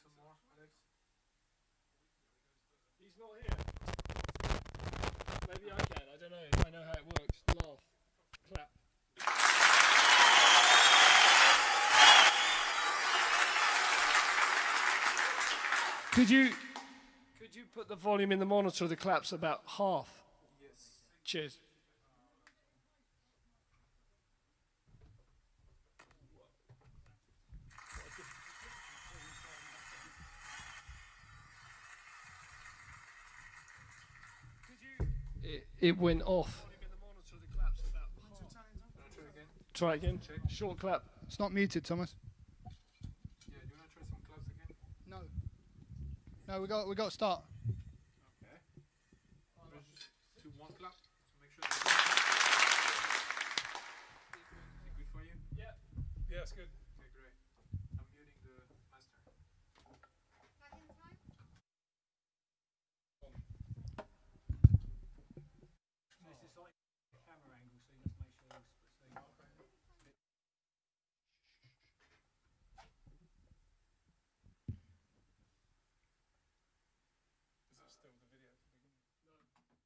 some more, Alex? He's not here. Maybe I can. I don't know. I know how it works. Laugh. Clap. Could you put the volume in the monitor of the claps about half? Yes. Cheers. It went off. Try again. Check. Short clap. It's not muted, Thomas. Yeah, do you want to try some claps again? No. No, we got to start. Okay. Let's just do one clap to make sure. Is it good for you? Yeah. Yeah, it's good. Okay, great. I'm muting the master. This is like camera angle, so you just make sure it's split screen. Is that still the video to begin with? No. No.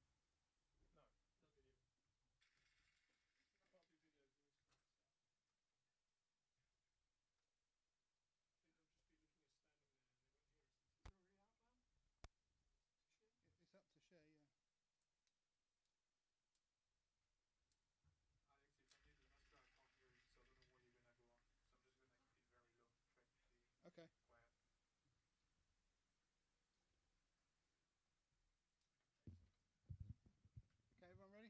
No video. It's up to share, yeah. Alex, if I mute the master, I can't hear it, so I don't know what you're gonna go on. So I'm just gonna keep it very low. Try to be Okay. quiet. Okay, everyone ready?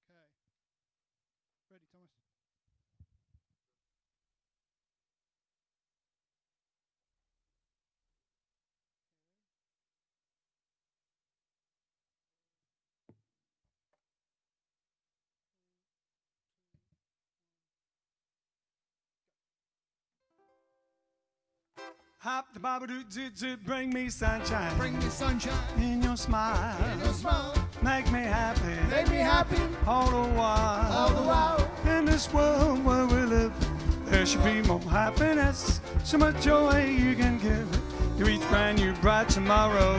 Okay. Ready, Thomas? Hop the baba do bring me sunshine. Bring me sunshine. In your smile. In your smile. Make me happy. Make me happy. All the while. All the while. In this world where we live, there should be more happiness. So much joy you can give to each brand new bright tomorrow.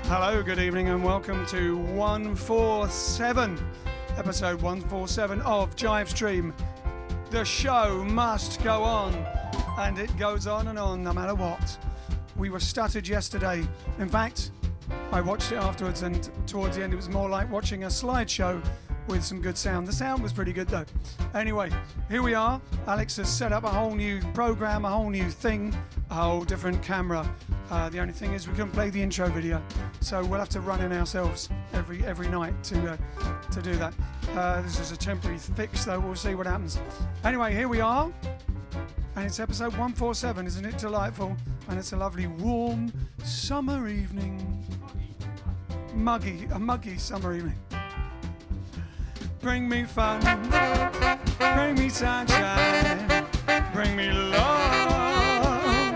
Hello, good evening, and welcome to 147, episode 147 of JiveStream. The show must go on, and it goes on and on no matter what. We were stuttered yesterday. In fact, I watched it afterwards, and towards the end it was more like watching a slideshow with some good sound. The sound was pretty good though. Anyway, here we are. Alex has set up a whole new program, a whole new thing, a whole different camera. The only thing is we couldn't play the intro video, so we'll have to run in ourselves every night to do that. This is a temporary fix, though. We'll see what happens. Anyway, here we are, and it's episode 147. Isn't it delightful? And it's a lovely warm summer evening. A muggy summer evening. Bring me fun, bring me sunshine, bring me love.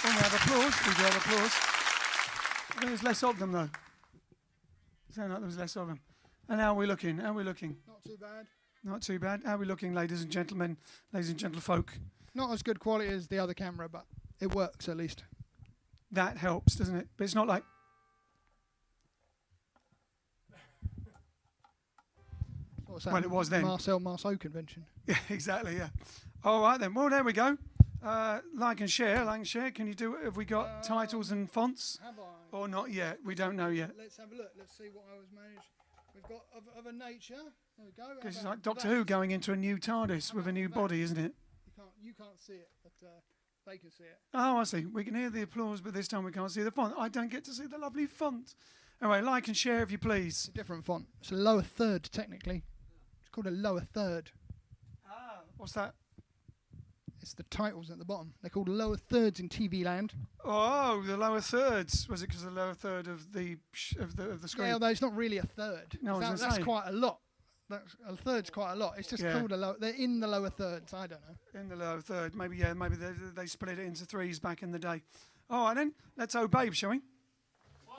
We have applause. We do have applause. I think there's less of them though. It sounds like there was less of them. And how are we looking? How are we looking? Not too bad. Not too bad. How are we looking, ladies and gentlemen, ladies and gentlefolk? Not as good quality as the other camera, but it works at least. That helps, doesn't it? But it's not like... What's that? Well, it was then. Marceau convention. Yeah, exactly, yeah. All right then. Well, there we go. Like and share. Can you do it? Have we got titles and fonts? Have I? Or not yet? We don't know yet. Let's have a look. Let's see what I was managed. We've got of a nature. There we go. Because it's like Doctor Who going into a new TARDIS with a new body, isn't it? You can't see it, but they can see it. Oh, I see. We can hear the applause, but this time we can't see the font. I don't get to see the lovely font. Anyway, like and share if you please. It's a different font. It's a lower third, technically. It's called a lower third. Ah, what's that? It's the titles at the bottom. They're called lower thirds in TV land. Oh, the lower thirds. Was it because the lower third of the screen? Yeah, although it's not really a third. No, That's quite a lot. A third's quite a lot. It's just called a lower. They're in the lower thirds. I don't know. In the lower third, maybe they split it into threes back in the day. All right then, let's obey, shall we? 1,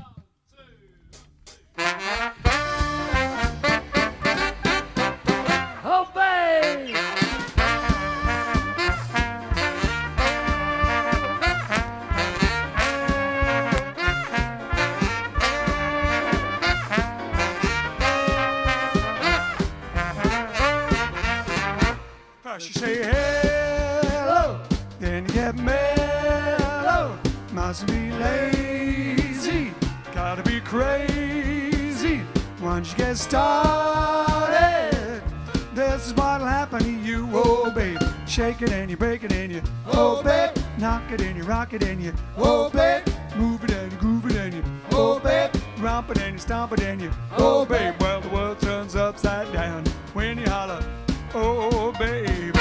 mellow. Then you get mellow. Mustn't be lazy. Gotta be crazy. Once you get started, this is what'll happen to you, oh babe. Shake it and you break it and you, oh babe. Knock it and you rock it and you, oh babe. Move it and you groove it and you, oh babe. Romp it and you stomp it and you, oh babe. Well, the world turns upside down when you holler, oh babe.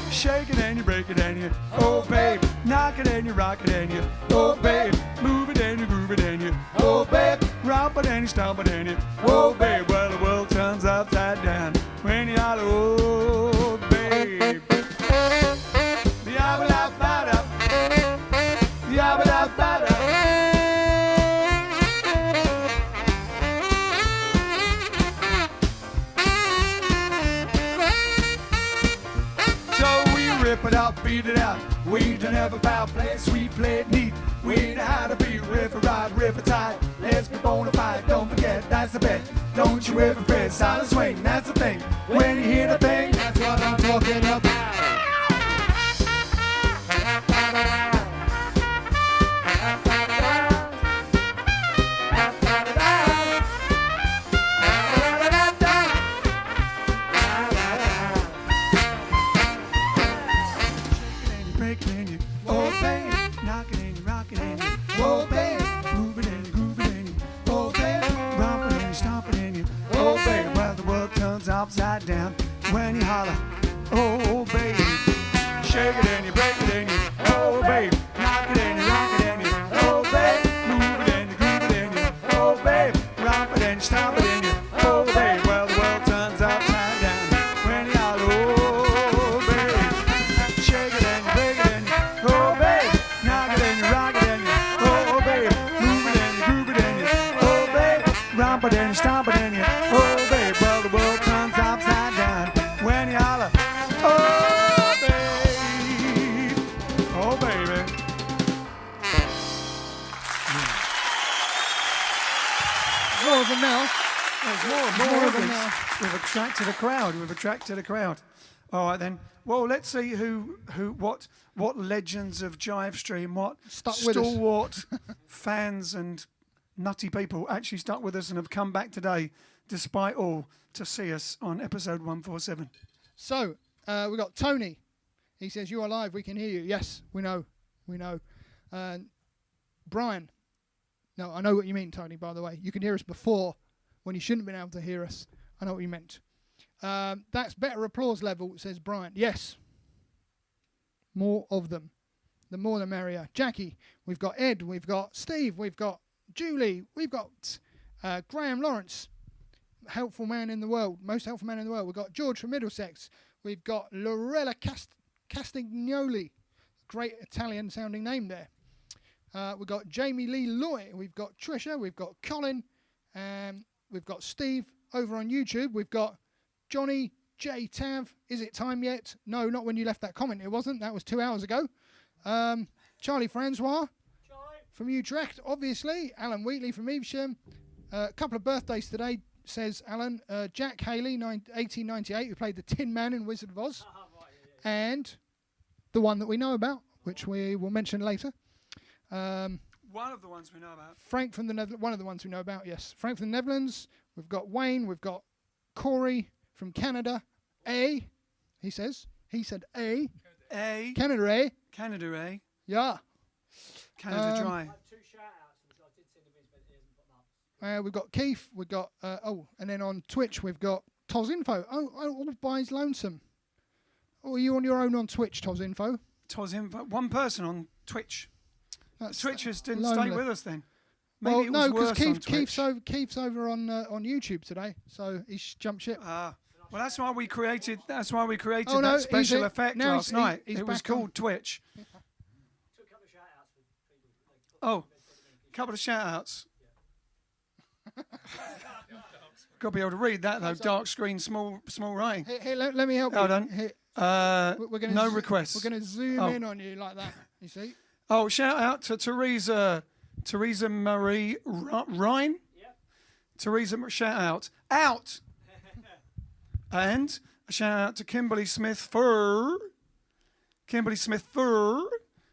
Shake it and you break it and you, oh babe. Knock it and you rock it and you, oh babe. Move it and you groove it and you, oh babe. Romp it and you stomp it and you, oh babe. Well, the world turns upside down when you holler, oh babe. Yabba-dabba-da, yabba-dabba-da. Rip it out, beat it out. We don't have a power play, sweet play it neat. We know how to be river ride, river tide. Let's be bona fide, don't forget, that's the bet. Don't you ever fret, silent swing, that's the thing. When you hear the thing, that's what I'm talking about. Upside down when you holler, oh babe. Shake it and you break it and you, oh babe. Knock it and you rock it and you, oh babe. Move it and you groove it and you, oh babe. Romp it and you stomp it and you, oh babe. Well, the world turns upside down when you holler, oh babe. Shake it and you break it and you, oh babe. Knock it and you rock it and you, oh babe. Move it and you groove it and you, oh babe. Romp it and you stomp it and you, oh babe. Well, the world turns upside down when you holler, oh babe, oh baby. More of them now. There's more of them now. We've attracted a crowd. We've attracted a crowd. All right then. Well, let's see what legends of JiveStream, what Stuck with us. stalwart fans and nutty people actually stuck with us and have come back today, despite all, to see us on episode 147. So, we got Tony. He says, you are live, we can hear you. Yes, we know. Brian. No, I know what you mean, Tony, by the way. You can hear us before when you shouldn't have been able to hear us. I know what you meant. That's better applause level, says Brian. Yes. More of them. The more the merrier. Jackie. We've got Ed. We've got Steve. We've got Julie. We've got Graham Lawrence. Helpful man in the world, most helpful man in the world. We've got George from Middlesex. We've got Lorella Castagnoli, great Italian sounding name there. We've got Jamie Lee Loy. We've got Trisha. We've got Colin. We've got Steve over on YouTube. We've got Johnny J. Tav. Is it time yet? No, not when you left that comment. It wasn't. That was 2 hours ago. Charlie Francois from Utrecht, obviously. Alan Wheatley from Evesham. A couple of birthdays today, says Alan. Jack Haley, 1898, who played the Tin Man in Wizard of Oz. And the one that we know about, which we will mention later. One of the ones we know about. Frank from the Netherlands. One of the ones we know about, yes. Frank from the Netherlands. We've got Wayne. We've got Corey from Canada. A, he says. He said A. A. Canada A. Canada A. Yeah. Canada Dry. Two shout-outs, which I did see the vids, but he hasn't put them up. We've got Keith. We've got, and then on Twitch we've got Toz Info. Oh, all by his lonesome. Oh, are you on your own on Twitch, Toz Info? Toz Info. One person on Twitch. Twitchers didn't lonely. stay with us then. Maybe Well, it was no, because worse on Twitch. Keith's over on YouTube today, so he's jumped ship. Well, that's why we created. That's why we created Oh, no, that special he's- effect now last he's- night. he's It was back on. called Twitch. Took a couple of shout-outs for people. Oh, couple of shout-outs. Got to be able to read that though. Dark screen, small writing. Here, let me help Hold you. on. Here, No gonna requests. We're going to zoom Oh. in on you like that. You see? Oh, shout out to Teresa Marie Ryan. Yep. Teresa, shout out. And a shout out to Kimberly Smith for Kimberly Smith Fur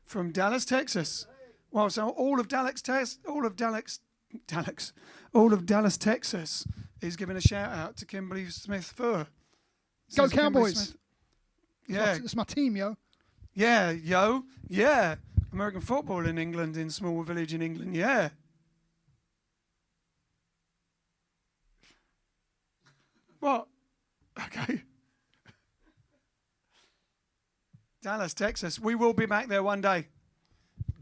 from Dallas, Texas. Well, so all of Dallas, Texas is giving a shout out to Kimberly Smith Fur. Go Says Kimberly Cowboys. Smith. Yeah, It's my team, yo. yeah, yo, yeah. American football in England, in small village in England, yeah. What? Okay. Dallas, Texas. We will be back there one day.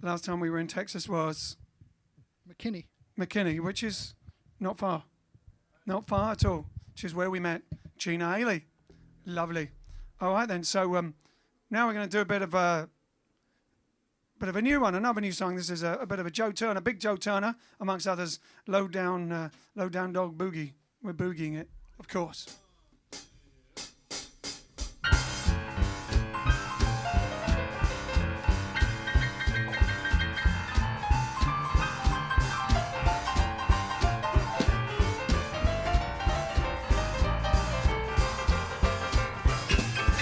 Last time we were in Texas was McKinney, which is not far. Not far at all. Which is where we met Gina Haley. Lovely. All right then. So now we're going to do a bit of a new one, another new song. This is a bit of a Joe Turner, big Joe Turner, amongst others. Low down dog boogie. We're boogieing it, of course.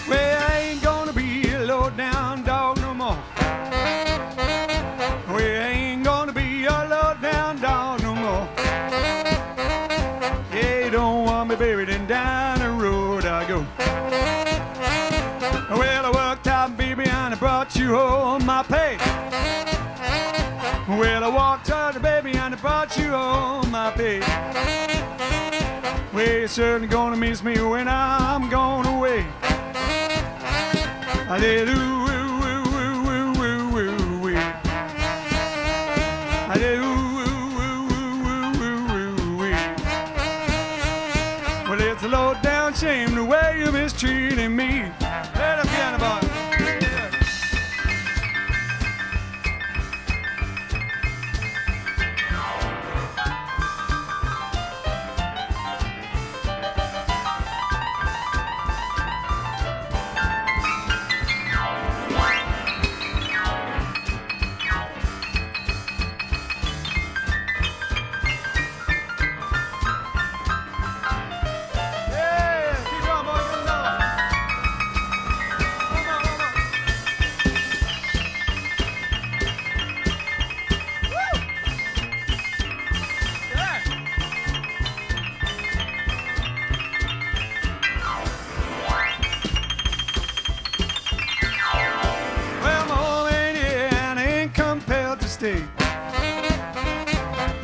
Well, I ain't gonna be a low down dog no more. We ain't gonna be a low down dog no more. Yeah, you don't want me, baby, then down the road I go. Well, I worked out, baby, and I brought you home my pay. Well, I walked out, baby, and I brought you home my pay. Well, you're certainly gonna miss me when I'm gone away. I did ooh, ooh, ooh, ooh, ooh, ooh, ooh, ooh. I did ooh, ooh, ooh, ooh, ooh, ooh, ooh. Well, it's a low down shame the way you're mistreating me. Let the piano boy.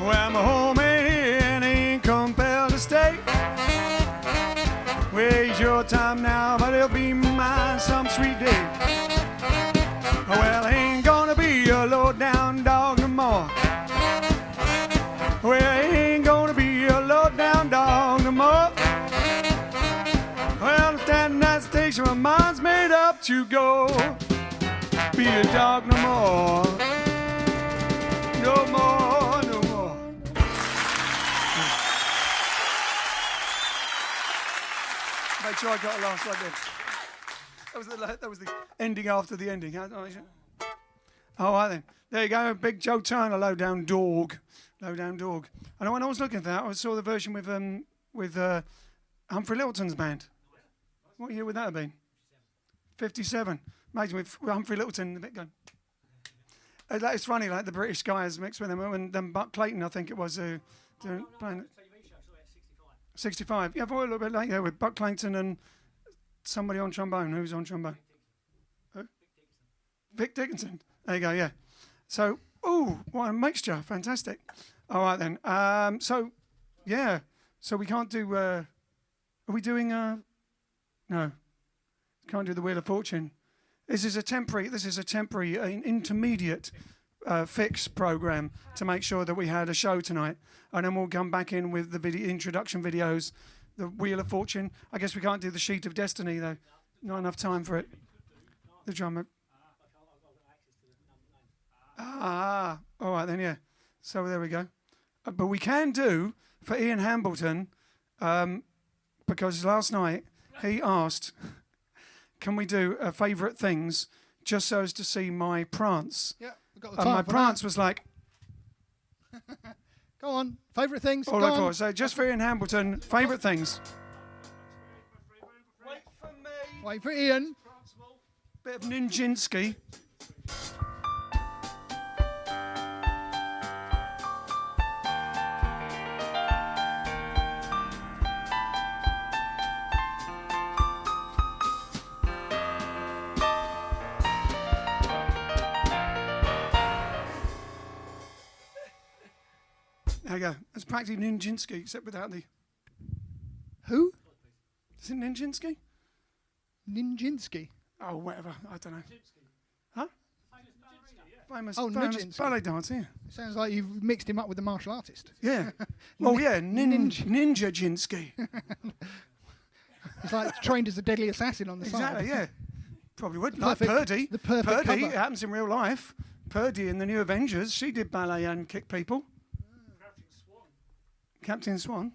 Well, I'm home in here and ain't compelled to stay. Waste your time now, but it'll be mine some sweet day. Well, I ain't gonna be a low down dog no more. Well, I ain't gonna be a low down dog no more. Well, standing at the station, my mind's made up to go. Be a dog no more. No more, no more. Make sure I got a last like this. That was the ending after the ending. All right then. There you go. Big Joe Turner, Low Down Dog. Low Down Dog. And when I was looking for that, I saw the version with Humphrey Littleton's band. What year would that have been? 57. Imagine with Humphrey Littleton the bit going. It's funny, like the British guys mixed with them, and then Buck Clayton, I think it was, playing. TV show, so that's 65. 65. Yeah, a little bit like that with Buck Clayton and somebody on trombone. Who's on trombone? Who? Vic Dickinson. There you go. Yeah. So, ooh, what a mixture! Fantastic. All right then. So, yeah. So we can't do. Are we doing? No. Can't do the Wheel of Fortune. This is a temporary intermediate fix program to make sure that we had a show tonight, and then we'll come back in with the introduction videos, the Wheel of Fortune. I guess we can't do the Sheet of Destiny though. Not enough time for it. The drummer. All right then, yeah. So there we go. But we can do for Ian Hambleton, because last night he asked. Can we do favourite things just so as to see my prance? Yeah, we've got the time my for prance that. was like... Go on, favourite things. All go right, on. so just for Ian Hambleton, favourite things. Wait for Ian. Bit of Ninjinski. There you go. It's practically Ninjinski, except without the... Who? Is it Ninjinski? Ninjinski. Oh, whatever. I don't know. Huh? Famous, Oh, famous Nijinsky. ballet dancer, yeah. Sounds like you've mixed him up with the martial artist. Yeah. Oh, yeah. Ninja Jinsky. He's like trained as a deadly assassin on the Exactly, side. yeah. Probably would. Like Perfect- Purdy. the perfect Purdy, cover. it happens in real life. Purdy in the New Avengers, she did ballet and kicked people. Crouching Swan. Captain Swan.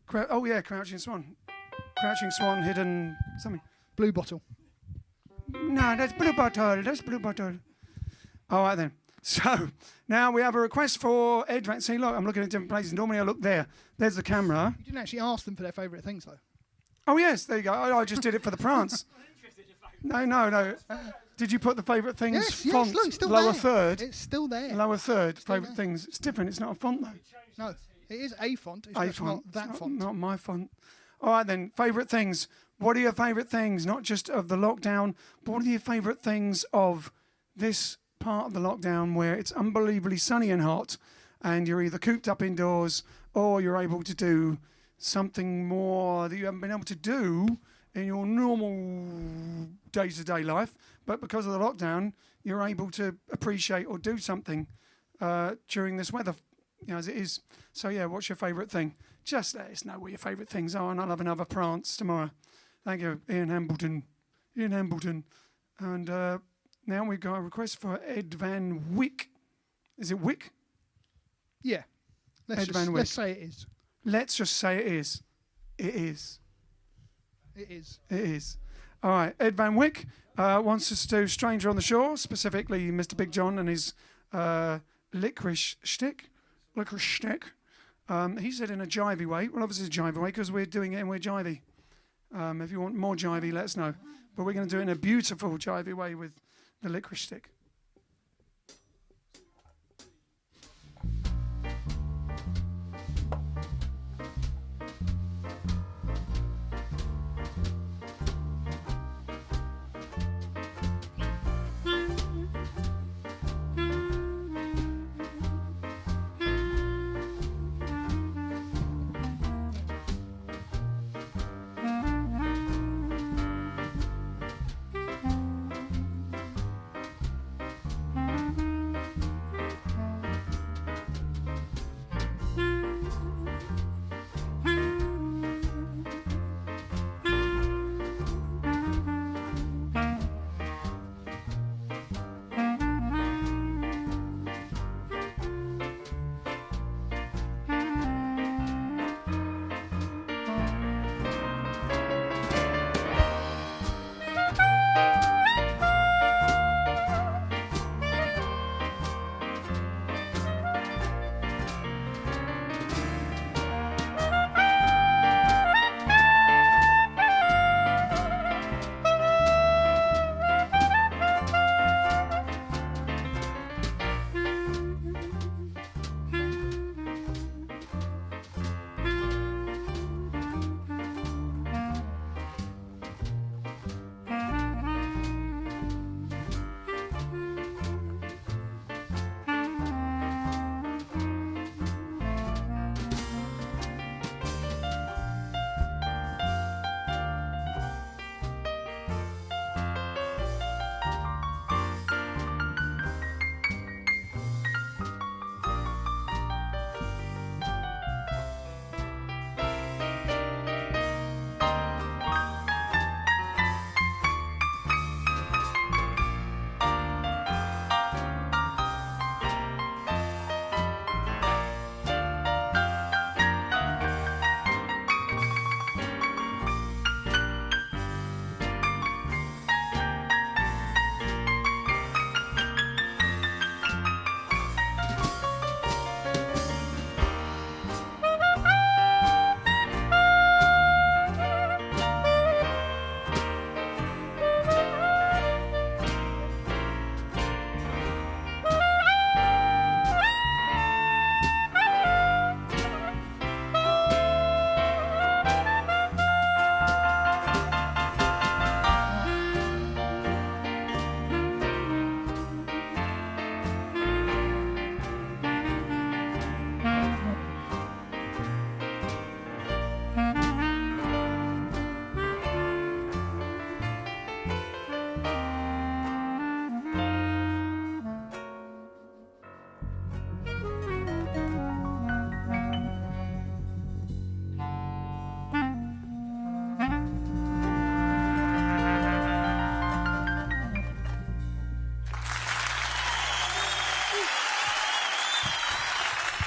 Crouching Swan. Oh, yeah, Crouching Swan. Crouching Swan, hidden something. Blue bottle. No, that's Blue Bottle. That's Blue Bottle. All right, then. So, now we have a request for Ed Van. See, look, I'm looking at different places. Normally I look there. There's the camera. You didn't actually ask them for their favourite things, though. Oh, yes, there you go. I just did it for the Prance. No. Did you put the favourite things Yes, yes, font look, it's still lower there. third? It's still there. Lower third, Still favourite there. things. It's different. It's not a font, though. No, it is a font. It's A just font. not that It's font. Not my font. All right, then. Favourite things. What are your favourite things? Not just of the lockdown, but what are your favourite things of this part of the lockdown where it's unbelievably sunny and hot and you're either cooped up indoors or you're able to do something more that you haven't been able to do in your normal day-to-day life, but because of the lockdown, you're able to appreciate or do something during this weather, as it is. So, yeah, what's your favourite thing? Just let us know what your favourite things are, and I'll have another Prance tomorrow. Thank you, Ian Hambleton. And now we've got a request for Ed Van Wyck. Is it Wyck? Yeah. Ed Van Wyck. Let's say it is. Let's just say it is. It is. It is. It is. All right. Ed Van Wyck wants us to do Stranger on the Shore, specifically Mr. Big John and his licorice stick. He said in a jivey way. Well, obviously it's a jivey way because we're doing it and we're jivey. If you want more jivey, let us know. But we're going to do it in a beautiful jivey way with the licorice stick.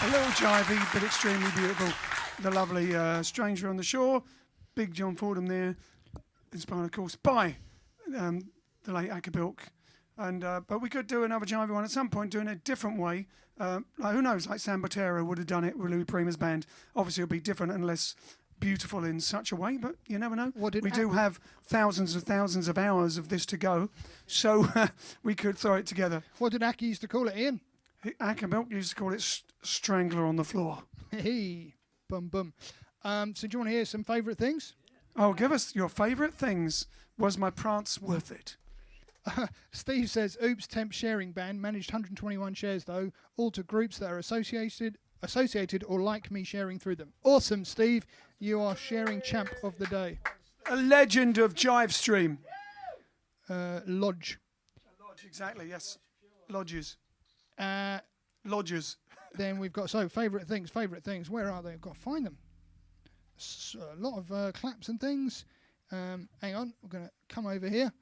A little jivey, but extremely beautiful. The lovely Stranger on the Shore, Big John Fordham there, inspired, of course, by the late Acapulco. And but we could do another jivey one at some point, doing it a different way. Like, who knows? Like Sam Botero would have done it with Louis Prima's band. Obviously, it'll be different and less beautiful in such a way, but you never know. We do have thousands of hours of this to go, so we could throw it together. What did Aki used to call it, Ian? Acapulco used to call it Strangler on the Floor. Hey, bum bum. So do you want to hear some favourite things? Oh, give us your favourite things. Was my Prance worth it? Steve says, oops, temp sharing ban. Managed 121 shares, though. All to groups that are associated or like me sharing through them. Awesome, Steve. You are sharing champ of the day. A legend of JiveStream. Lodge. Lodge, exactly, yes. Lodges. Lodges. Then we've got, favourite things. Where are they? I've got to find them. A lot of claps and things. Hang on, we're going to come over here.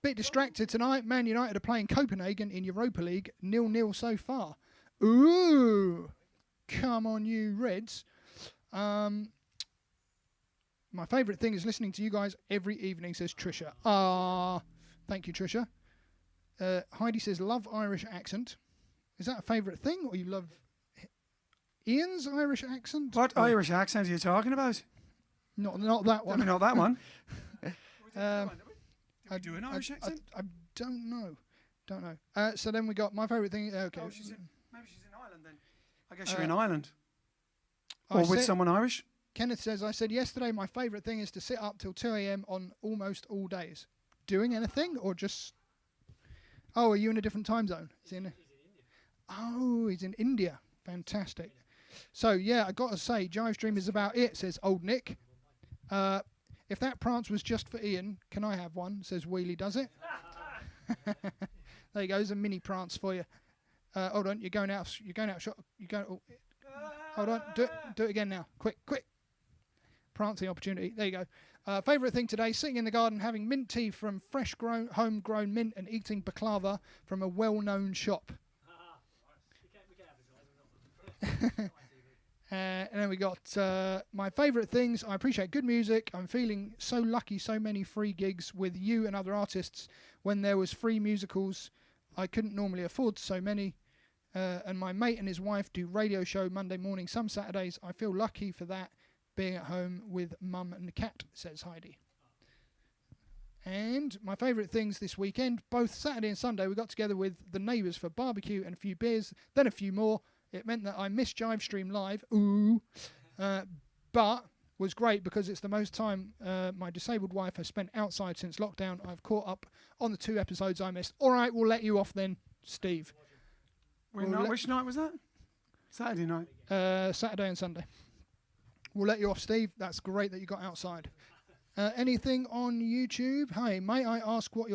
Bit distracted tonight. Man United are playing Copenhagen in Europa League. 0-0 so far. Ooh, come on, you Reds. My favourite thing is listening to you guys every evening, says Trisha. Thank you, Trisha. Heidi says, love Irish accent. Is that a favourite thing, or you love Ian's Irish accent? What Irish accent are you talking about? Not that one. I mean, not that one. I do an Irish accent? I don't know. So then we got my favourite thing. Okay. Oh, maybe she's in Ireland then. I guess you're in Ireland. Or with someone Irish? Kenneth says, I said yesterday my favourite thing is to sit up till 2 a.m. on almost all days. Doing anything or just... Oh, are you in a different time zone? He's in India. Fantastic. So, yeah, I got to say, JiveStream is about it, says Old Nick. If that Prance was just for Ian, can I have one? Says Wheelie, does it? There you go, there's a mini Prance for you. Hold on, you're going out shot. Hold on, do it again now. Quick. Prancing opportunity. There you go. Favourite thing today, sitting in the garden, having mint tea from homegrown mint and eating baklava from a well-known shop. And then we got my favourite things. I appreciate good music. I'm feeling so lucky, so many free gigs with you and other artists. When there was free musicals, I couldn't normally afford so many. And my mate and his wife do radio show Monday morning, some Saturdays. I feel lucky for that, being at home with mum and the cat, says Heidi. And my favourite things this weekend, both Saturday and Sunday, we got together with the neighbours for barbecue and a few beers, then a few more. It meant that I missed JiveStream live, but was great because it's the most time my disabled wife has spent outside since lockdown. I've caught up on the 2 episodes I missed. All right, we'll let you off then, Steve. Which night was that? Saturday night? Saturday and Sunday. We'll let you off, Steve. That's great that you got outside. Anything on YouTube? Hi, may I ask what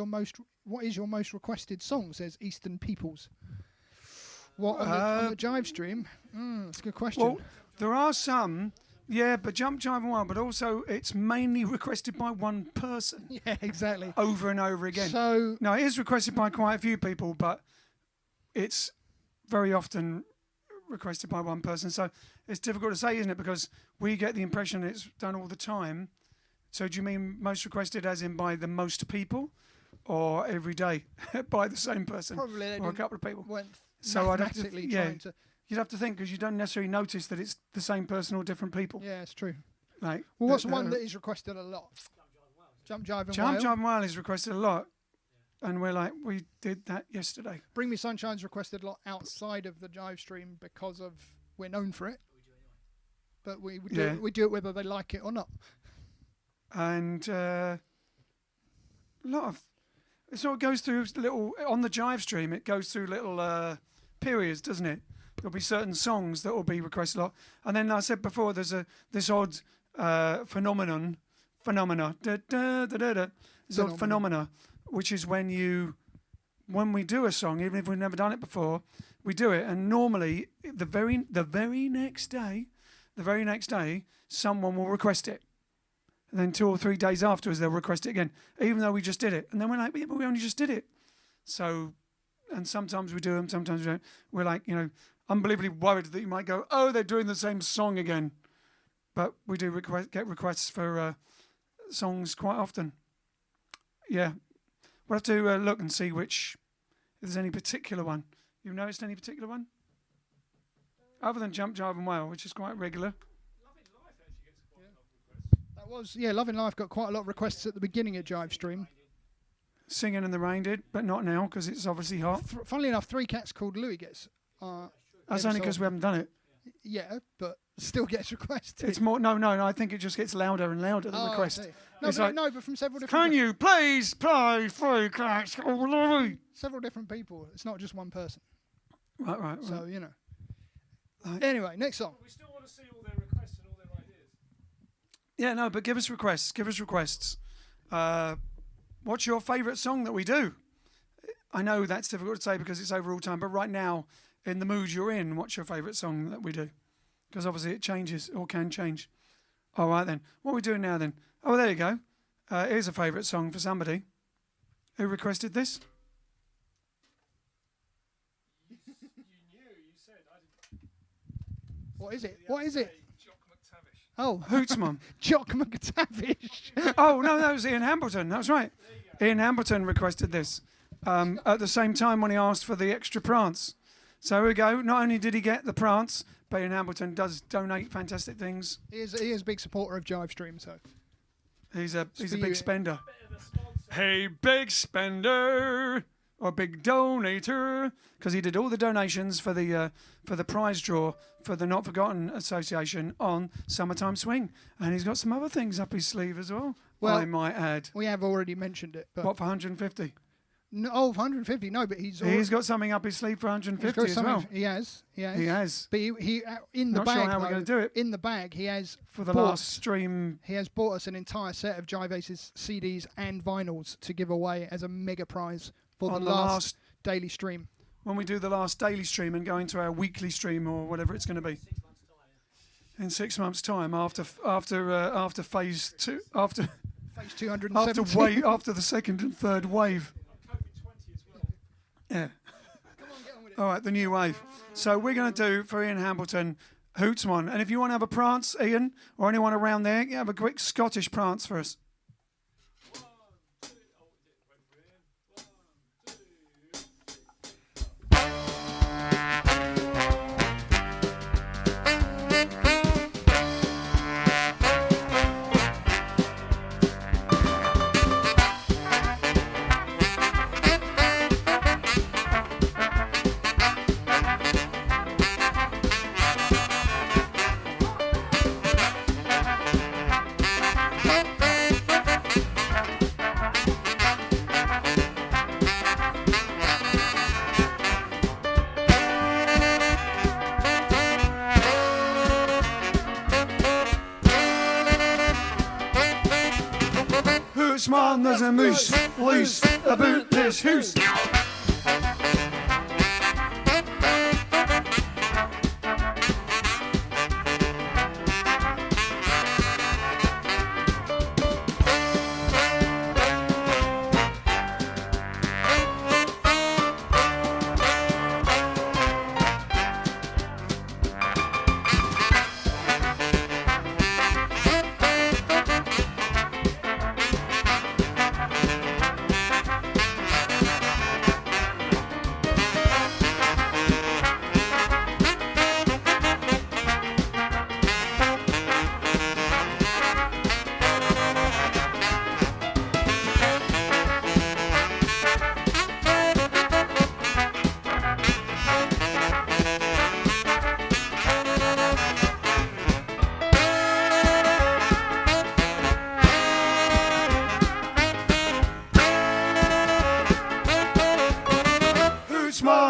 is your most requested song, says Eastern Peoples. What on the JiveStream? That's a good question. Well, there are some, yeah, but Jump, Jive and Wild, but also it's mainly requested by one person. Yeah, exactly. Over and over again. So no, it is requested by quite a few people, but it's very often requested by one person. So it's difficult to say, isn't it? Because we get the impression it's done all the time. So do you mean most requested as in by the most people, or every day by the same person? Probably or a couple of people. So I'd have to, you'd have to think, because you don't necessarily notice that it's the same person or different people. Yeah, it's true. Like, well, what's one that is requested a lot? Jump, Jive and Wild. Jump, Jive and Wild is requested a lot, and we're like, we did that yesterday. Bring Me Sunshine's requested a lot outside of the JiveStream because of we're known for it. But we do it whether they like it or not. And a lot of it sort of goes through little on the JiveStream. It goes through little periods, doesn't it? There'll be certain songs that will be requested a lot, and then like I said before, there's this odd phenomena, this odd phenomena, which is when we do a song, even if we've never done it before, we do it, and normally the very next day, someone will request it. And then 2 or 3 days afterwards, they'll request it again, even though we just did it. And then we're like, yeah, but we only just did it. So, and sometimes we do them, sometimes we don't. We're like, unbelievably worried that you might go, oh, they're doing the same song again. But we do get requests for songs quite often. Yeah. We'll have to look and see if there's any particular one. You noticed any particular one? Other than Jump, Jive and Wail, which is quite regular. That was, Loving Life got quite a lot of requests at the beginning of JiveStream. Singing in the Rain did, but not now because it's obviously hot. Funnily enough, Three Cats Called Louie gets... That's only because we haven't done it. Yeah, but still gets requested. It's more... No, I think it just gets louder and louder, the request. But from several different... Can you please play Three Cats Called Louie? Several different people. It's not just one person. Right. So, Anyway, next song. We still want to see all their requests and all their ideas. Yeah, no, but give us requests. What's your favourite song that we do? I know that's difficult to say because it's over all time, but right now, in the mood you're in, what's your favourite song that we do? Because obviously it changes or can change. All right then. What are we doing now then? Oh, there you go. Here's a favourite song for somebody. Who requested this? You said. What is it? Jock McTavish. Oh, Hoots Mum. Jock McTavish. Oh, no, that was Ian Hambleton. That's right. Ian Hambleton requested this at the same time when he asked for the extra Prance. So here we go. Not only did he get the Prance, but Ian Hambleton does donate fantastic things. He is a big supporter of JiveStream, so... He's a big spender. Hey, big spender or big donator, because he did all the donations for the prize draw for the Not Forgotten Association on Summertime Swing, and he's got some other things up his sleeve as well. Well, I might add. We have already mentioned it. But what, for 150? No, 150. No, but he's got something up his sleeve for 150 as well. He has. He has. But he in the Not bag. sure how we're going to do it. In the bag, he has for the last stream. He has bought us an entire set of Jive Aces CDs and vinyls to give away as a mega prize for the last daily stream. When we do the last daily stream and go into our weekly stream or whatever it's going to be. In 6 months' time, after phase 2, after phase 270, after the second and third wave. Yeah. Come on, get on with it. All right, the new wave. So we're going to do for Ian Hambleton, Hootsman. And if you want to have a prance, Ian, or anyone around there, have a quick Scottish prance for us. Man, there's a moose loose about this house.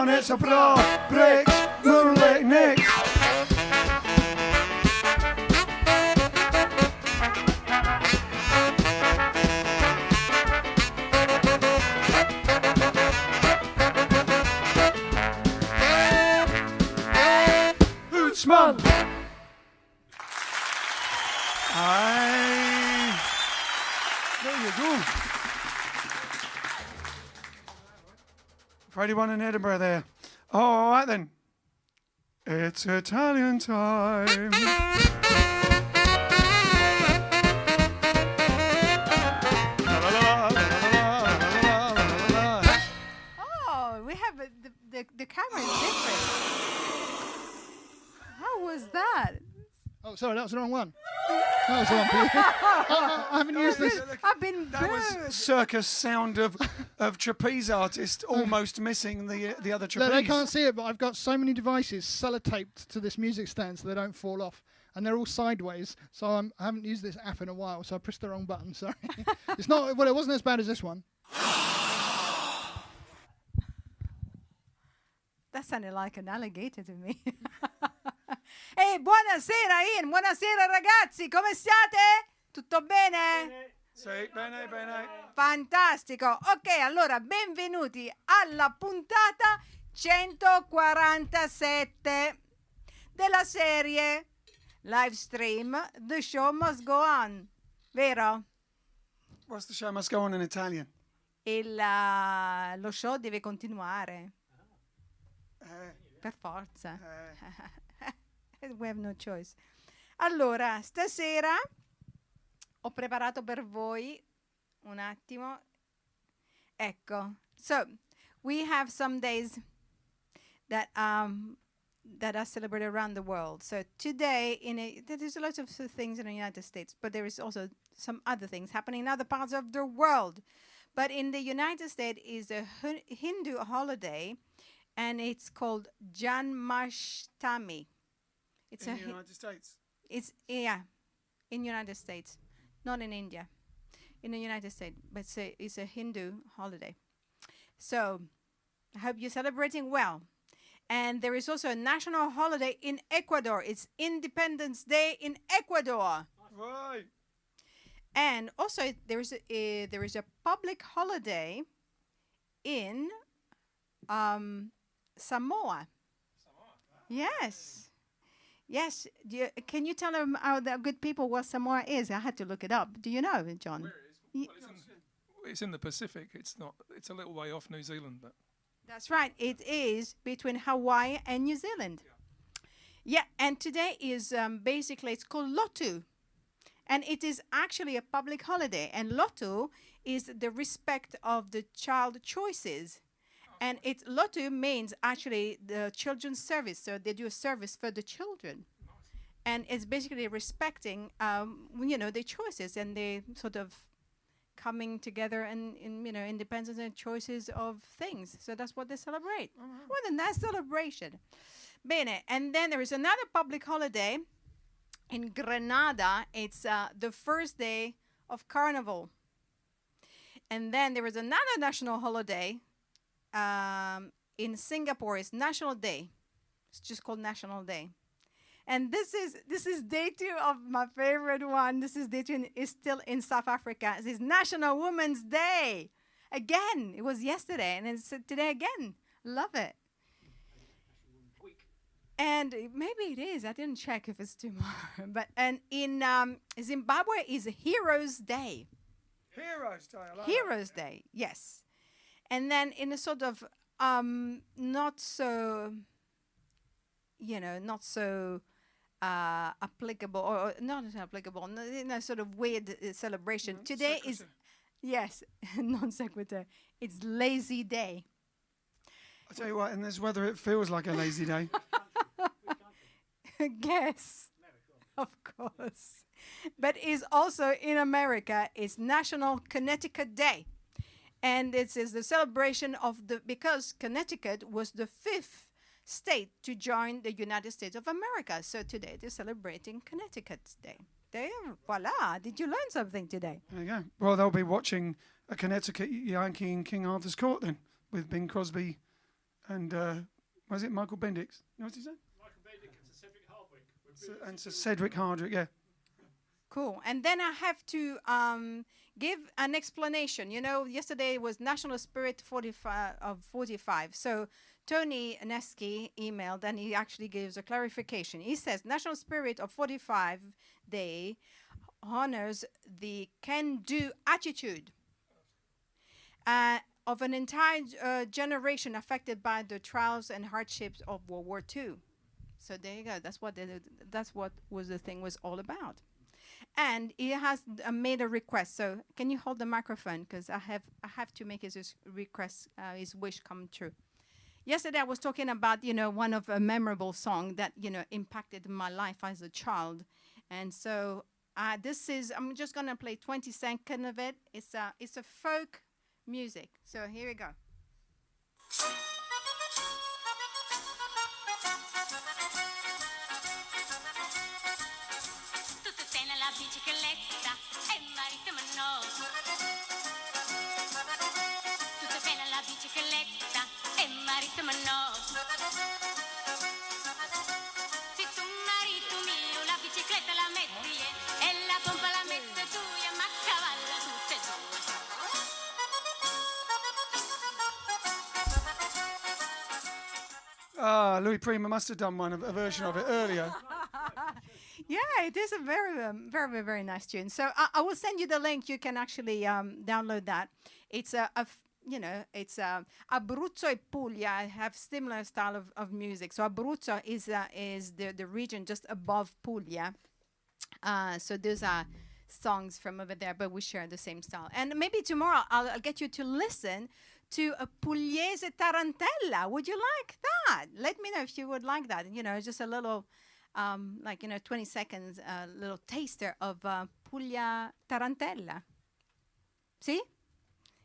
It's a bra, breaks, moonlit neck. Hootsman. There you go. For anyone in Edinburgh there. All right then. It's Italian time. Oh, we have the camera is different. How was that? Oh, sorry, that was the wrong one. That was the one for you. I haven't used this. I've been That was booed. circus sound of trapeze artist almost missing the other trapeze. They can't see it, but I've got so many devices sellotaped to this music stand so they don't fall off. And they're all sideways, so I haven't used this app in a while, so I pressed the wrong button, sorry. It's not, well, it wasn't as bad as this one. That sounded like an alligator to me. Ehi, buonasera Ian, buonasera ragazzi, come siate? Tutto bene? Sì, bene, bene. Fantastico. Ok, allora benvenuti alla puntata 147 della serie Livestream The Show Must Go On. Vero? What's the show must go on in Italian? Lo show deve continuare. Per forza. We have no choice. Allora, stasera ho preparato per voi un attimo. Ecco. So, we have some days that that are celebrated around the world. So today, there's a lot of things in the United States, but there is also some other things happening in other parts of the world. But in the United States is a Hindu holiday, and it's called Janmashtami. It's In the United States. It's in United States, not in India, in the United States, but it's a Hindu holiday. So I hope you're celebrating well. And there is also a national holiday in Ecuador. It's Independence Day in Ecuador. Right. And also there is a public holiday in Samoa. Yes. Yes. Can you tell them how the good people what Samoa is? I had to look it up. Do you know, John? Where it is? Well, it's in the Pacific. It's not. It's a little way off New Zealand, but That's right. It is between Hawaii and New Zealand. Yeah, and today is basically, it's called Lotu. And it is actually a public holiday. And Lotu is the respect of the child choices. And Lotu means actually the children's service. So they do a service for the children. And it's basically respecting, their choices, and they sort of coming together and independence and choices of things. So that's what they celebrate. What a nice celebration. Bene. And then there is another public holiday in Grenada. It's the first day of Carnival. And then there is another national holiday in Singapore. It's National Day. It's just called National Day. And this is day 2 of my favorite one. This is day 2. It's still in South Africa. It's National Women's Day. Again, it was yesterday, and it's today again. Love it. And maybe it is. I didn't check if it's tomorrow. But in Zimbabwe is Heroes Day. Heroes Day. I like Heroes Day, yes. And then in a sort of not so applicable, or not applicable, in a sort of weird celebration. Today is, yes, non sequitur. It's Lazy Day. I tell you what, in this weather, it feels like a lazy day. Guess, of course. But is also in America. It's National Connecticut Day. And this is the celebration of because Connecticut was the 5th state to join the United States of America. So today they're celebrating Connecticut's Day. There, voila. Did you learn something today? There you go. Well, they'll be watching a Connecticut Yankee in King Arthur's Court then, with Bing Crosby and, was it Michael Bendix? You know what he said? Michael Bendick and Sir Cedric Hardwicke. And Sir Cedric Hardwicke, yeah. Cool. And then I have to give an explanation. Yesterday was National Spirit 45. So Tony Nesky emailed, and he actually gives a clarification. He says National Spirit of 45 Day honors the can-do attitude of an entire generation affected by the trials and hardships of World War II. So there you go. That's what was the thing was all about. And he has made a request. So can you hold the microphone, because I have to make his request, his wish come true. Yesterday I was talking about one of a memorable song that impacted my life as a child, and so I'm just gonna play 20 seconds of it. It's a folk music. So here we go. Bicicletta e marito no. Tutto bene la bicicletta e marito no. Se tu marito mio la bicicletta la metti e la pompa la mette tu e ma cavallo tutte e due. Ah, Louis Prima must have done a version of it earlier. Yeah, it is a very, very, very nice tune. So I will send you the link. You can actually download that. It's it's Abruzzo e Puglia have similar style of music. So Abruzzo is the region just above Puglia. So those are songs from over there, but we share the same style. And maybe tomorrow I'll get you to listen to a Pugliese tarantella. Would you like that? Let me know if you would like that. Just a little. 20 seconds, little taster of Puglia tarantella. See?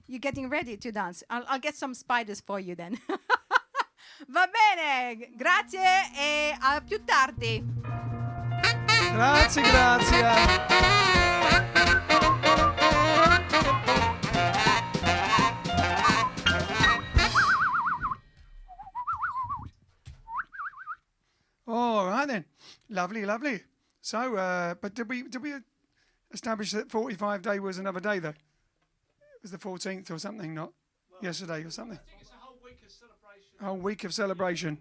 You're getting ready to dance. I'll get some spiders for you then. Va bene, grazie e a più tardi. Grazie. All right then, lovely. So, but did we establish that 45-day was another day though? It was the 14th or something, not yesterday or something. I think it's a whole week of celebration. A whole week of celebration,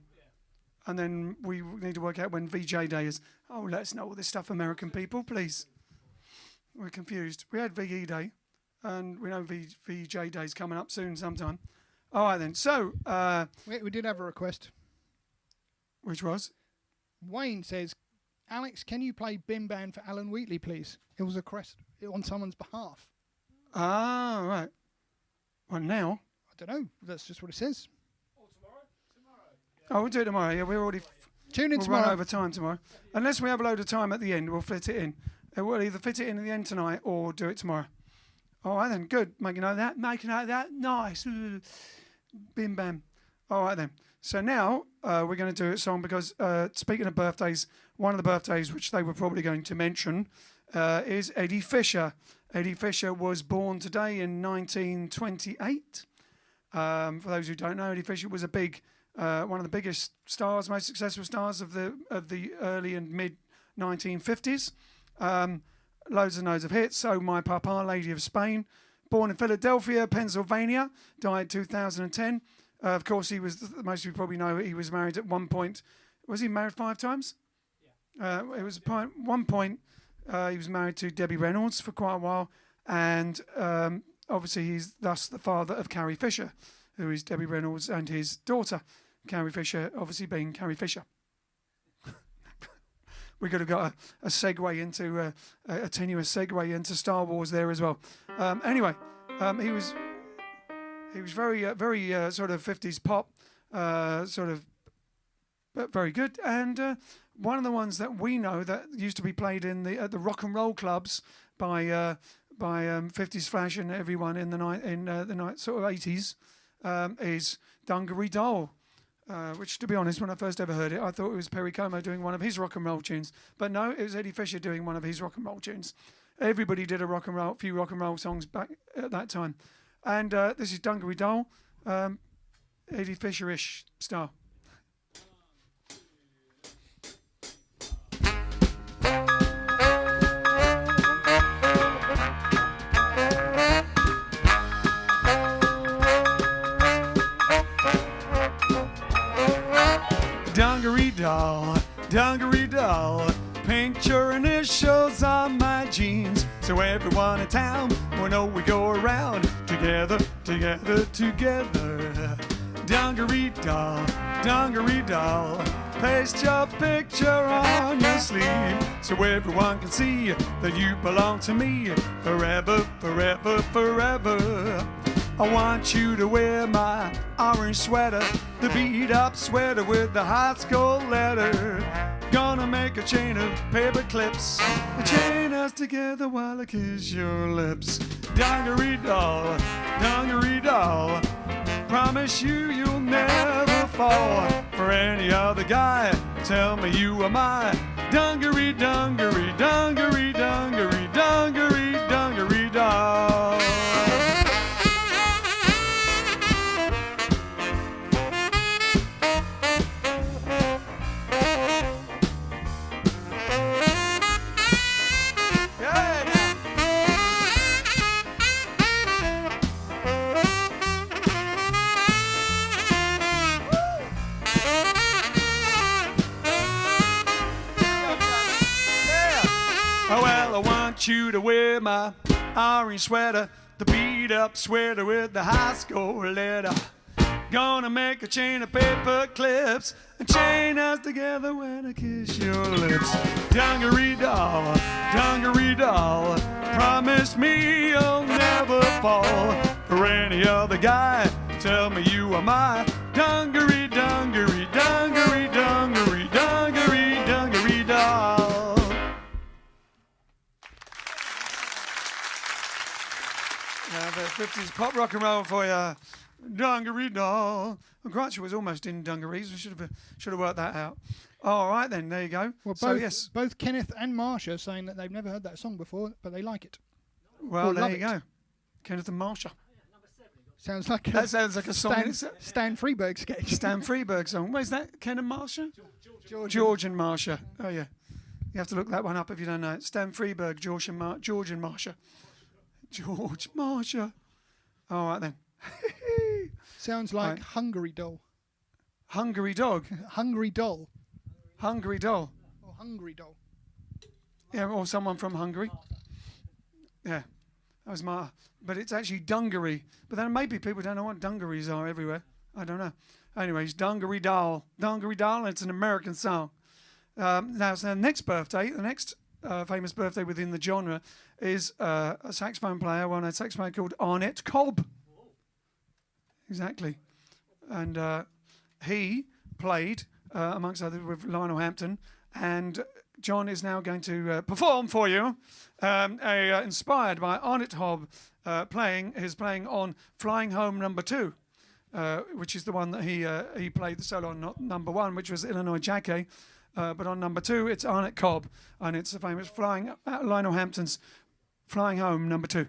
and then we need to work out when VJ Day is. Oh, let us know all this stuff, American people, please. We're confused. We had VE Day, and we know VJ Day is coming up soon sometime. All right then. So, We did have a request. which was? Wayne says, Alex, can you play Bim Bam for Alan Wheatley, please? It was a request on someone's behalf. Ah, right. Well, now? I don't know. That's just what it says. Oh, we'll do it tomorrow. Yeah, we're already... Tune in We'll tomorrow. run over time tomorrow. Unless we have a load of time at the end, we'll fit it in. We'll either fit it in at the end tonight or do it tomorrow. All right, then. Good. Making out of that. Nice. Bim bam. All right, then. So now we're going to do a song because, speaking of birthdays, one of the birthdays which they were probably going to mention is Eddie Fisher. Eddie Fisher was born today in 1928. For those who don't know, Eddie Fisher was one of the biggest stars, most successful stars of the early and mid 1950s. Loads and loads of hits. So My Papa, Lady of Spain. Born in Philadelphia, Pennsylvania. Died 2010. Of course, he was, most of you probably know, he was married at one point. Was he married 5 times? Yeah. It was one point, he was married to Debbie Reynolds for quite a while. And obviously, he's thus the father of Carrie Fisher, who is Debbie Reynolds and his daughter. Carrie Fisher, obviously being Carrie Fisher. We could have got a segue into a tenuous segue into Star Wars there as well. Anyway, he was very sort of 50s pop, but very good. And one of the ones that we know that used to be played at the rock and roll clubs by 50s Flash and everyone in the night sort of 80s is Dungaree Doll. Which, to be honest, when I first ever heard it, I thought it was Perry Como doing one of his rock and roll tunes. But no, it was Eddie Fisher doing one of his rock and roll tunes. Everybody did a few rock and roll songs back at that time. And this is Dungaree Doll, Eddie Fisher-ish style. Dungaree doll, paint your initials on my jeans, so everyone in town will know we go around together. Dungaree doll, paste your picture on your sleeve so everyone can see that you belong to me forever, forever, forever. I want you to wear my orange sweater, the beat up sweater with the high school letter. Gonna make a chain of paper clips, chain us together while I kiss your lips. Dungaree doll, promise you'll never fall for any other guy. Tell me you are my dungaree, dungaree, dungaree, dungaree, dungaree, dungaree doll. You to wear my orange sweater, the beat up sweater with the high school letter. Gonna make a chain of paper clips and chain us together when I kiss your lips. Dungaree doll, promise me you'll never fall for any other guy. Tell me you are my dungaree, dungaree, dungaree, dungaree, dungaree, dungaree doll. The 50s pop rock and roll for you. Dungaree doll. Well, Groucho was almost in dungarees. We should have worked that out. All right, then. There you go. Well, both Kenneth and Marsha are saying that they've never heard that song before, but they like it. Well, there you go. Kenneth and Marsha. Sounds like that sounds like a song. Stan Freberg sketch. Stan Freberg song. Where's that? Ken and Marsha? George and Marsha. Oh, yeah. You have to look that one up if you don't know it. Stan Freberg, George and Marsha. George, Marsha. All right, then. Sounds like Hungry Doll. Hungry Dog? Hungry Doll. Hungry Doll. Or Hungry Doll. Yeah, or someone from Hungary. Yeah, that was my... But it's actually dungaree. But then maybe people don't know what dungarees are everywhere. I don't know. Anyways, Dungaree Doll. Dungaree Doll, it's an American song. Now, so the next birthday, the next famous birthday within the genre is a saxophone player, well-known saxophone called Arnett Cobb. Exactly. And he played, amongst others, with Lionel Hampton. And John is now going to perform for you, inspired by Arnett Cobb playing on Flying Home No. 2, which is the one that he played the solo on, not number 1, which was Illinois Jackie. But on number 2, it's Arnett Cobb, and it's the famous Lionel Hampton's Flying Home No. 2.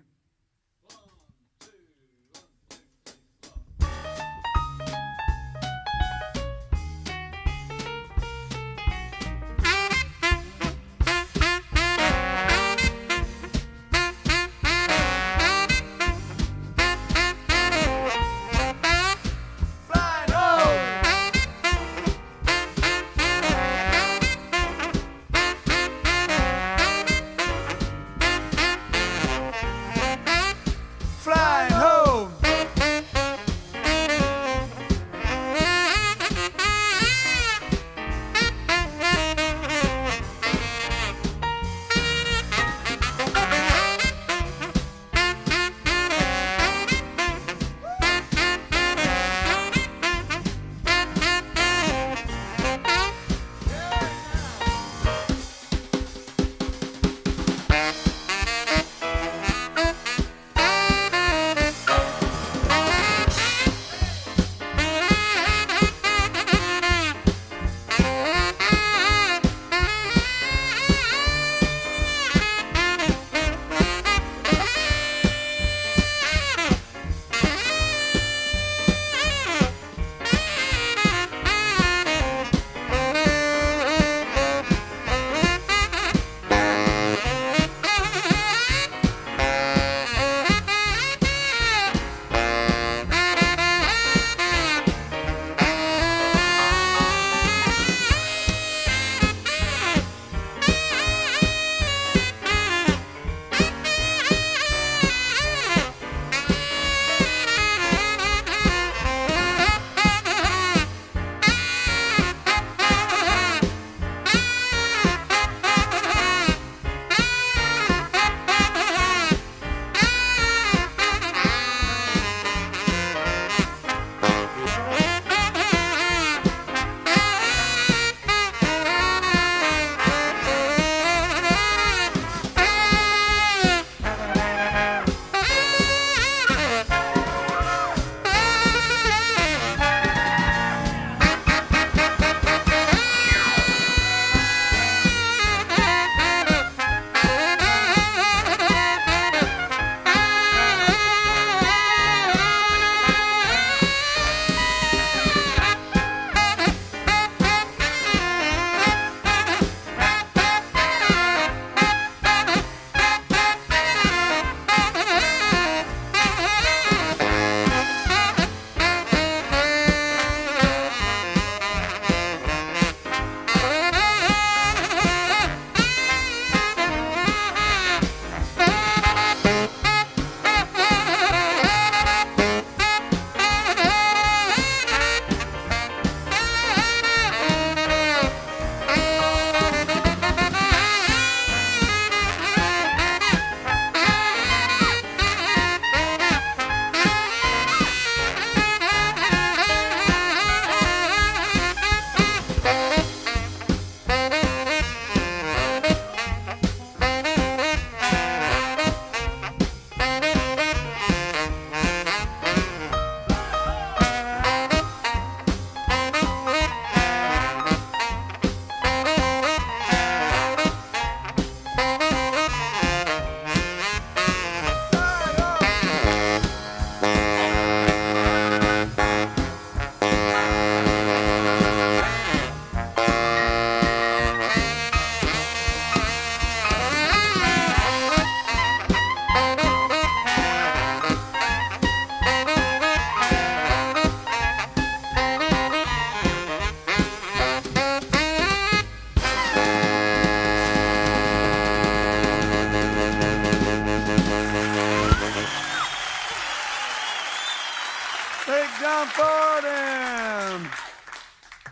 for them.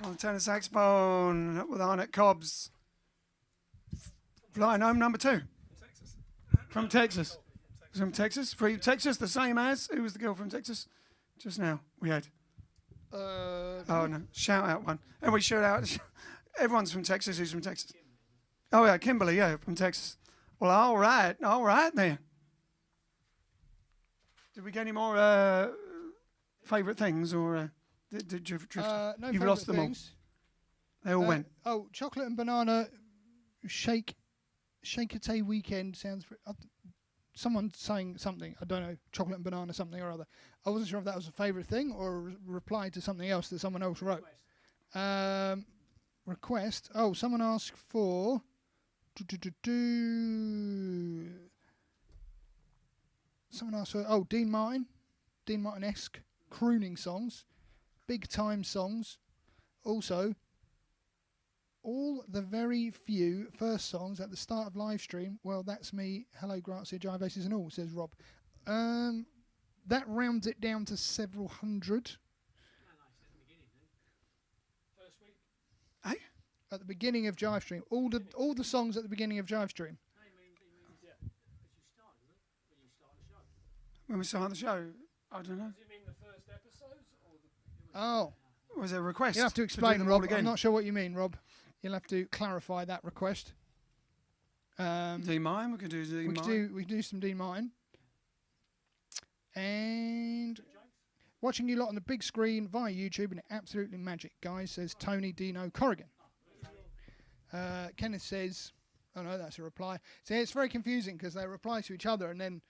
On the tenor saxophone with Arnett Cobbs. Flying home number 2. From Texas. From Texas. Free Texas, the same as. Who was the girl from Texas? Just now we had. Oh no! Shout out one. And we shout out. Everyone's from Texas. Who's from Texas? Oh yeah, Kimberly. Yeah, from Texas. Well, all right then. Did we get any more favourite things, or did you drift? No You've favourite lost them things. all. They all went. Oh, chocolate and banana shake-a-tay weekend sounds. Someone saying something. I don't know. Chocolate and banana something or other. I wasn't sure if that was a favourite thing or a reply to something else that someone else wrote. Request. Oh, someone asked for. Someone asked for. Oh, Dean Martin-esque crooning songs, big time songs. Also, all the very few first songs at the start of live stream. Well, that's me. Hello, Gracia, Jive Aces and all, says Rob. That rounds it down to several hundred. First week. Hey? At the beginning of JiveStream. All the songs at the beginning of JiveStream. He means yeah. As you start, isn't it? When you start the show. When we start the show, I don't know. Does it mean the first episodes or the? Oh. Was there a request? You have to do explain, them all Rob. again? I'm not sure what you mean, Rob. You'll have to clarify that request. D mine. We could do D mine. We could do some D mine. And watching you lot on the big screen via YouTube and absolutely magic, guys, says Tony Dino Corrigan. Kenneth says, oh no, that's a reply. So it's very confusing because they reply to each other and then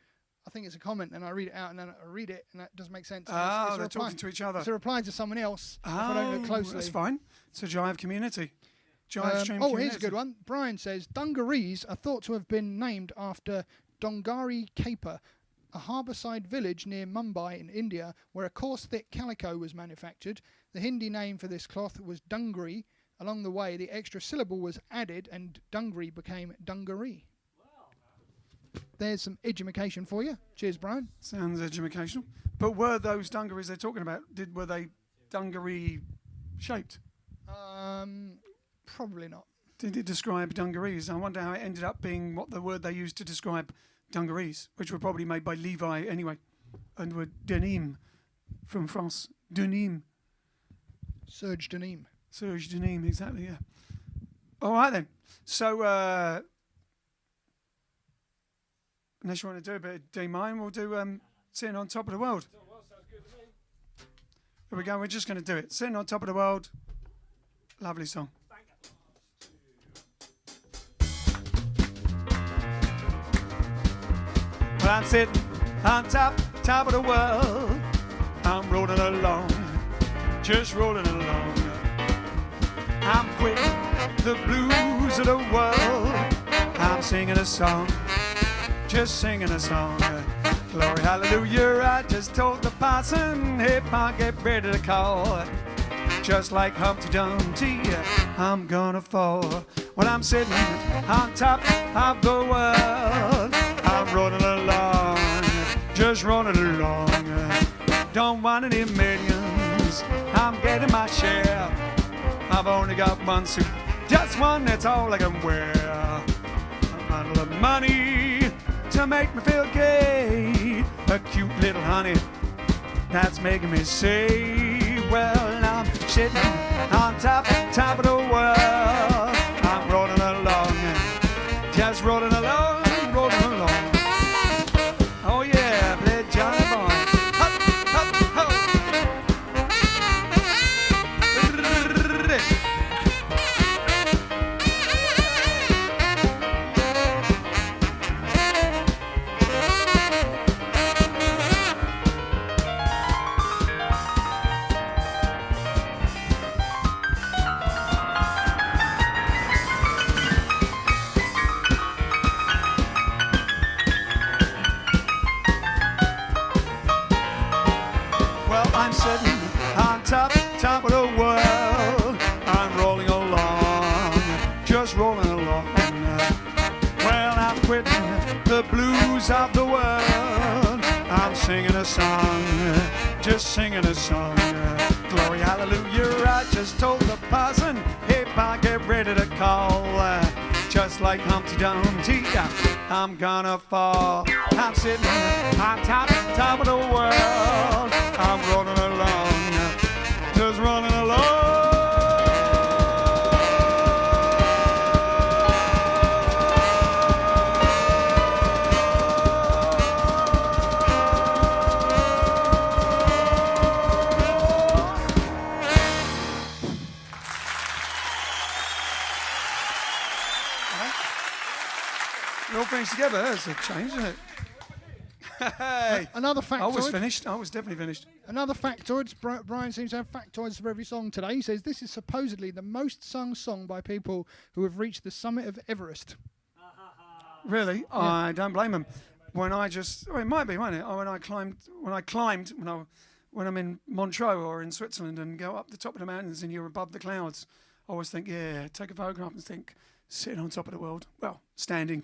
I think it's a comment and I read it out and then I read it and that doesn't make sense. Oh, they're talking to each other. It's a reply to someone else if I don't look closely. That's fine. It's a Jive community. JiveStream community. Here's a good one. Brian says, dungarees are thought to have been named after Dongari Caper, a harbourside village near Mumbai in India where a coarse thick calico was manufactured. The Hindi name for this cloth was Dungari. Along the way, the extra syllable was added and Dungari became dungaree. Wow. There's some education for you. Cheers, Brian. Sounds educational. But were those dungarees they're talking about, were they dungaree shaped? Probably not. Did it describe dungarees? I wonder how it ended up being what the word they used to describe dungarees, which were probably made by Levi anyway, and were denim from France. Denim. Serge denim. Serge denim, exactly, yeah. All right then. So, unless you want to do a bit of D mine, we'll do Sitting on Top of the World. Here we go. We're just going to do it. Sitting on Top of the World. Lovely song. Well, I'm sitting on top of the world. I'm rolling along, just rolling along. I'm quitting the blues of the world. I'm singing a song, just singing a song. Glory, hallelujah, I just told the parson, hey, pa, get ready to call. Just like Humpty Dumpty, I'm gonna fall. Well, I'm sitting on top of the world. I'm rolling along, just rolling along. Don't want any millions, I'm getting my share. I've only got one suit, just one, that's all I can wear. A bundle of money to make me feel gay. A cute little honey that's making me say, well, I'm sitting on top of the world. I'm rolling along, just rolling along, rolling along. Oh yeah, play Johnny Boy. Hop, hop, ho. I'm sitting on top of the world. I'm rolling along, just rolling along. Well, I'm quitting the blues of the world. I'm singing a song, just singing a song. Glory, hallelujah, I just told the parson, if I get ready to call, just like Humpty Dumpty, I'm gonna fall. I'm sitting on top of the world. I'm rolling along, just running along. All things together, that's a change, isn't it? Hey. Another factoid. I was finished. I was definitely finished. Another factoid. Brian seems to have factoids for every song today. He says this is supposedly the most sung song by people who have reached the summit of Everest. Really? Yeah. I don't blame him. When I just, it might be, mightn't it? When I'm in Montreux or in Switzerland and go up the top of the mountains and you're above the clouds, I always think, yeah, take a photograph and think, sitting on top of the world. Well, standing.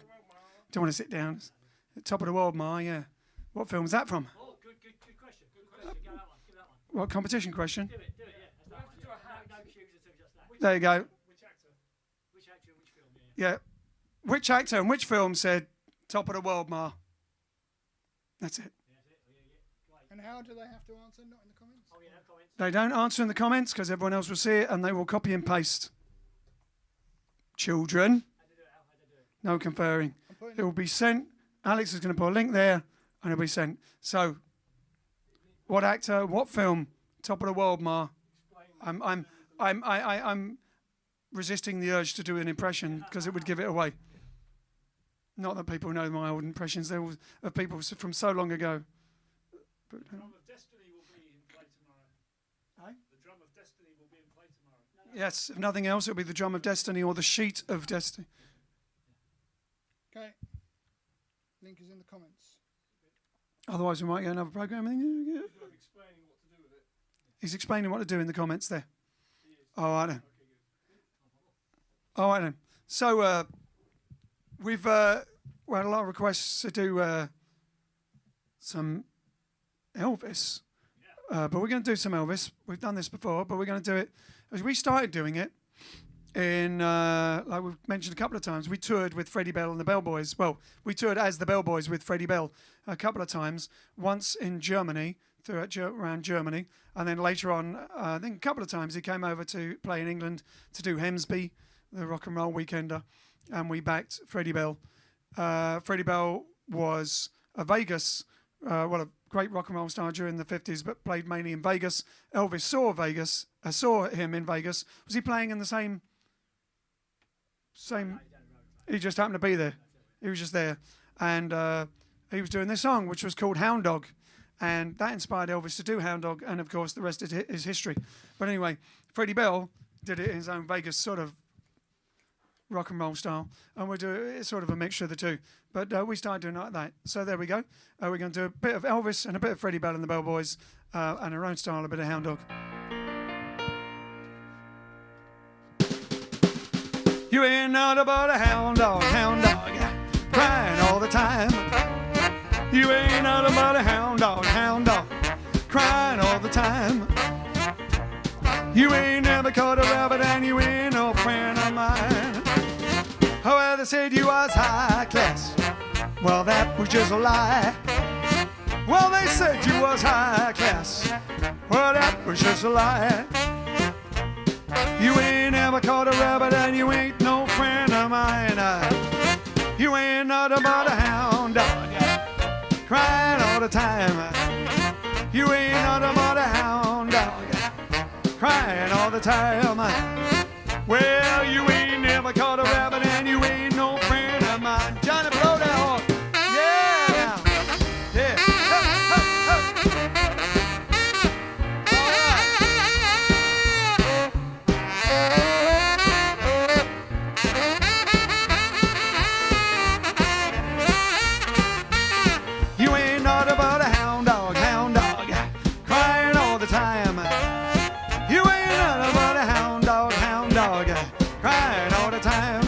Don't want to sit down. Top of the world, Ma, yeah. What film is that from? Oh, good question. Good question. Give that one. What competition question? Do it, yeah. No cues until just that. There you go. Which actor and which film, Yeah. Which actor and which film said, top of the world, Ma? That's it. And how do they have to answer? Not in the comments? Oh, yeah, no comments. They don't answer in the comments because everyone else will see it and they will copy and paste. Children. No conferring. It will be sent. Alex is going to put a link there and it'll be sent. So, what actor, what film, top of the world, Ma? I'm resisting the urge to do an impression because it would give it away. Not that people know my old impressions. They're all of people from so long ago. The Drum of Destiny will be in play tomorrow. Aye? The Drum of Destiny will be in play tomorrow. Yes, if nothing else, it'll be the Drum of Destiny or the Sheet of Destiny. Okay. Link is in the comments. Otherwise, we might get another program. He's explaining what to do with it. He's explaining what to do in the comments there. All right then. All right then. So we've had a lot of requests to do some Elvis, but we're going to do some Elvis. We've done this before, but we're going to do it as we started doing it. In like we've mentioned a couple of times, we toured with Freddie Bell and the Bellboys. Well, we toured as the Bellboys with Freddie Bell a couple of times. Once in Germany, around Germany, and then later on, I think a couple of times he came over to play in England to do Hemsby, the rock and roll weekender, and we backed Freddie Bell. Freddie Bell was a Vegas, a great rock and roll star during the 50s, but played mainly in Vegas. Elvis saw him in Vegas. Was he playing in the same? He just happened to be there. He was just there, and he was doing this song, which was called Hound Dog, and that inspired Elvis to do Hound Dog, and of course the rest is history. But anyway, Freddie Bell did it in his own Vegas sort of rock and roll style, and we're doing sort of a mixture of the two. But we started doing it like that. So there we go. We're going to do a bit of Elvis and a bit of Freddie Bell and the Bellboys, and our own style, a bit of Hound Dog. You ain't not about a hound dog, crying all the time. You ain't not about a hound dog, crying all the time. You ain't never caught a rabbit and you ain't no friend of mine. Oh, well, they said you was high class. Well, that was just a lie. Well, they said you was high class. Well, that was just a lie. You ain't never caught a rabbit and you ain't no friend of mine. You ain't not about a hound dog, crying all the time. You ain't not about a hound dog, crying all the time. Well, you ain't never caught a rabbit and you ain't no friend of mine. Johnny, blow that horn. Yeah, yeah. You ain't not about a hound dog, crying all the time. You ain't not about a hound dog, crying all the time.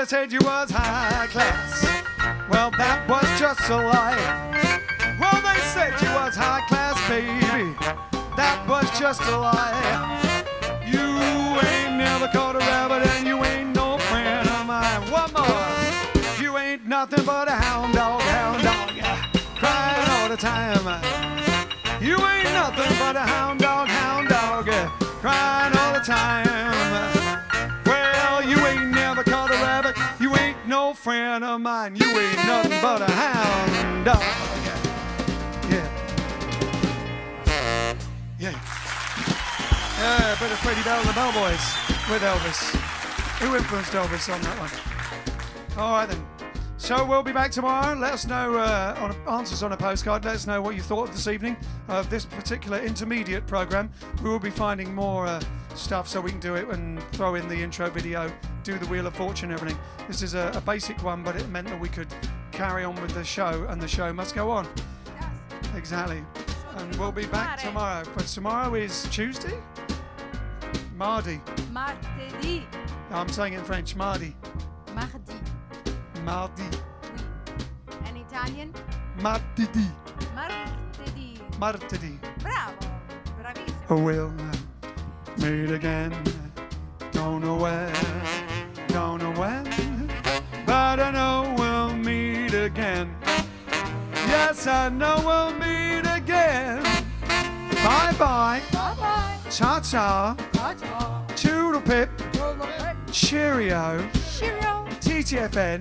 said you was high class. Well, that was just a lie. Well, they said you was high class, baby. That was just a lie. You ain't never caught a rabbit and you ain't no friend of mine. One more. You ain't nothing but a hound dog, crying all the time. You ain't nothing but a hound dog, crying all the time. Well, you ain't never caught a rabbit, you ain't no friend of mine. You ain't nothing but a hound dog. Yeah. Yeah, a bit of Freddie Bell and the Bellboys with Elvis. Who influenced Elvis on that one? All right then. So we'll be back tomorrow. Let us know on answers on a postcard. Let us know what you thought this evening of this particular intermediate program. We will be finding more stuff so we can do it and throw in the intro video, do the Wheel of Fortune, everything. This is a basic one, but it meant that we could carry on with the show, and the show must go on. Yes. Exactly. And we'll be back tomorrow. But tomorrow is Tuesday? Mardi. Martedì. I'm saying it in French. Mardi. Mardi. Mardi. And Italian? Martedì. Martedì. Martedì. Bravo. Bravissimo. We'll meet again. Don't know where. Don't know when. But I know we'll meet again. Yes, I know we'll meet again. Bye-bye. Bye-bye. Ta-ta. Ta-ta. Toodle pip. Cheerio. Cheerio. TTFN.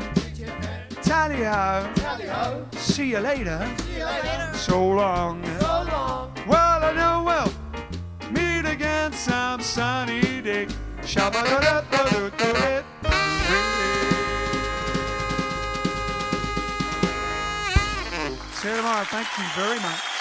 Tally-ho. See you later. So long. Well, I know we'll meet again some sunny day. Shabba-da-da-da-da-da-da. See you tomorrow. Thank you very much.